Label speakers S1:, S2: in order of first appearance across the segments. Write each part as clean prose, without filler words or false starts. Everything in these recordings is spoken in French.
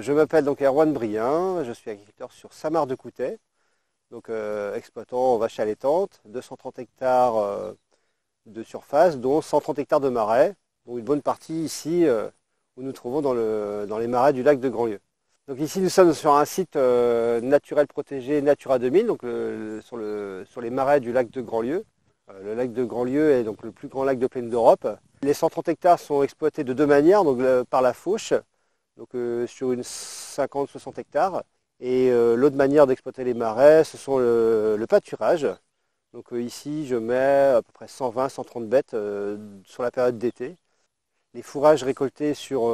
S1: Je m'appelle donc Erwan Brien, je suis agriculteur sur Saint-Marc-de-Coutais, donc exploitant vaches allaitantes, 230 hectares de surface, dont 130 hectares de marais, dont une bonne partie ici où nous trouvons dans les marais du lac de Grandlieu. Donc ici nous sommes sur un site naturel protégé Natura 2000, donc sur les marais du lac de Grandlieu. Le lac de Grandlieu est donc le plus grand lac de plaine d'Europe. Les 130 hectares sont exploités de deux manières, donc par la fauche, donc sur une 50-60 hectares. Et l'autre manière d'exploiter les marais, ce sont le pâturage. Donc ici, je mets à peu près 120-130 bêtes sur la période d'été. Les fourrages récoltés sur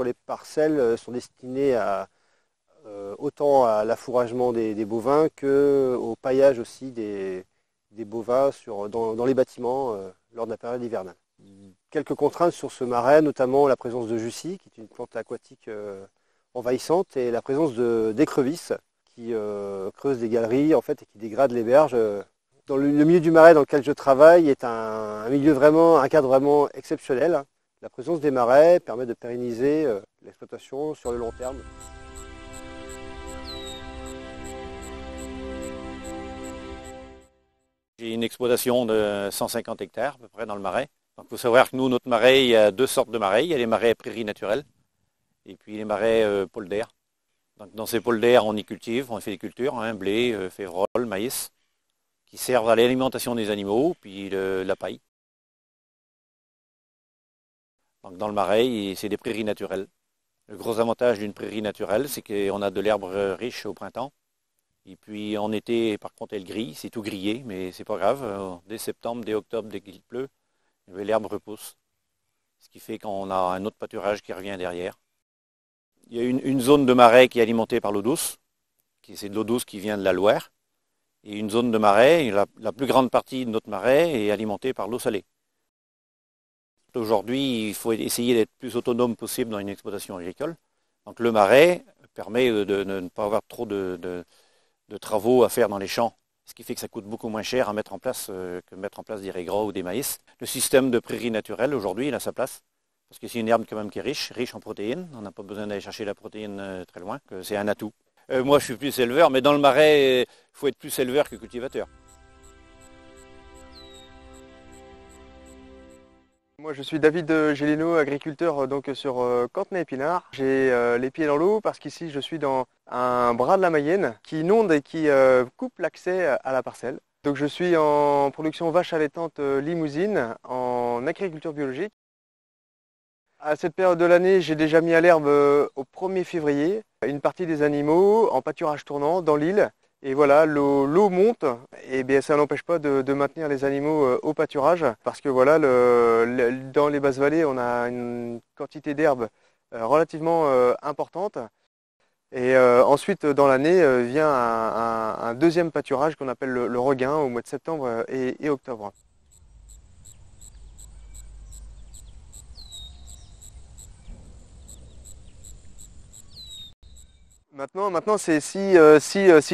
S1: les parcelles sont destinés autant à l'affouragement des bovins qu'au paillage aussi des bovins dans les bâtiments lors de la période hivernale. Quelques contraintes sur ce marais, notamment la présence de jussie, qui est une plante aquatique envahissante, et la présence d'écrevisses qui creusent des galeries en fait, et qui dégradent les berges. Le milieu du marais dans lequel je travaille est un cadre vraiment exceptionnel. La présence des marais permet de pérenniser l'exploitation sur le long terme.
S2: J'ai une exploitation de 150 hectares à peu près dans le marais. Il faut savoir que nous, notre marais, il y a deux sortes de marais. Il y a les marais prairies naturelles et puis les marais pôles d'air. Donc, dans ces pôles d'air, on y cultive, on fait des cultures, blé, févrole, maïs, qui servent à l'alimentation des animaux, puis la paille. Donc, dans le marais, c'est des prairies naturelles. Le gros avantage d'une prairie naturelle, c'est qu'on a de l'herbe riche au printemps. Et puis en été, par contre, elle grille, c'est tout grillé, mais c'est pas grave. Dès septembre, dès octobre, dès qu'il pleut, l'herbe repousse. Ce qui fait qu'on a un autre pâturage qui revient derrière. Il y a une zone de marais qui est alimentée par l'eau douce, c'est de l'eau douce qui vient de la Loire. Et une zone de marais, la plus grande partie de notre marais est alimentée par l'eau salée. Aujourd'hui, il faut essayer d'être plus autonome possible dans une exploitation agricole. Donc le marais permet de ne pas avoir trop de travaux à faire dans les champs, ce qui fait que ça coûte beaucoup moins cher à mettre en place que mettre en place des raies gras ou des maïs. Le système de prairie naturelle, aujourd'hui, il a sa place, parce que c'est une herbe quand même qui est riche en protéines. On n'a pas besoin d'aller chercher la protéine très loin, que c'est un atout. Moi, je suis plus éleveur, mais dans le marais, il faut être plus éleveur que cultivateur.
S3: Moi je suis David Gélineau, agriculteur donc sur Cantenay-Épinard. J'ai les pieds dans l'eau parce qu'ici je suis dans un bras de la Mayenne qui inonde et qui coupe l'accès à la parcelle. Donc je suis en production vache allaitante limousine en agriculture biologique. À cette période de l'année, j'ai déjà mis à l'herbe au 1er février une partie des animaux en pâturage tournant dans l'île. Et voilà, l'eau monte, et bien ça n'empêche pas de maintenir les animaux au pâturage, parce que voilà, dans les basses vallées, on a une quantité d'herbe relativement importante. Et ensuite, dans l'année, vient un deuxième pâturage qu'on appelle le regain au mois de septembre et octobre. Maintenant, c'est si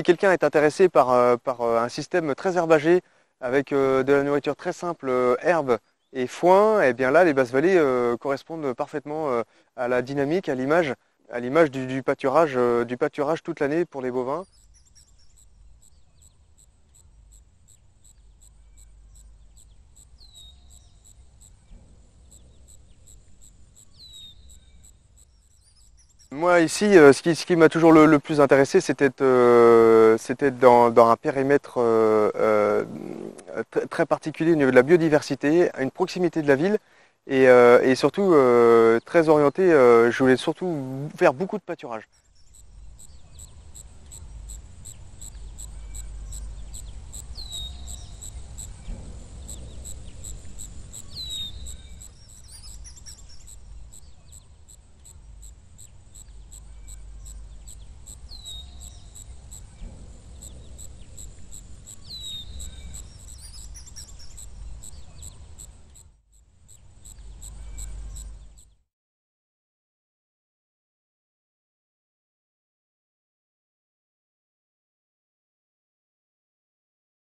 S3: quelqu'un est intéressé par un système très herbagé avec de la nourriture très simple, herbe et foin, et bien là, les basses vallées correspondent parfaitement à la dynamique, à l'image du pâturage toute l'année pour les bovins. Moi ici, ce qui m'a toujours le plus intéressé, c'était dans un périmètre très particulier au niveau de la biodiversité, à une proximité de la ville et surtout très orienté, je voulais surtout faire beaucoup de pâturage.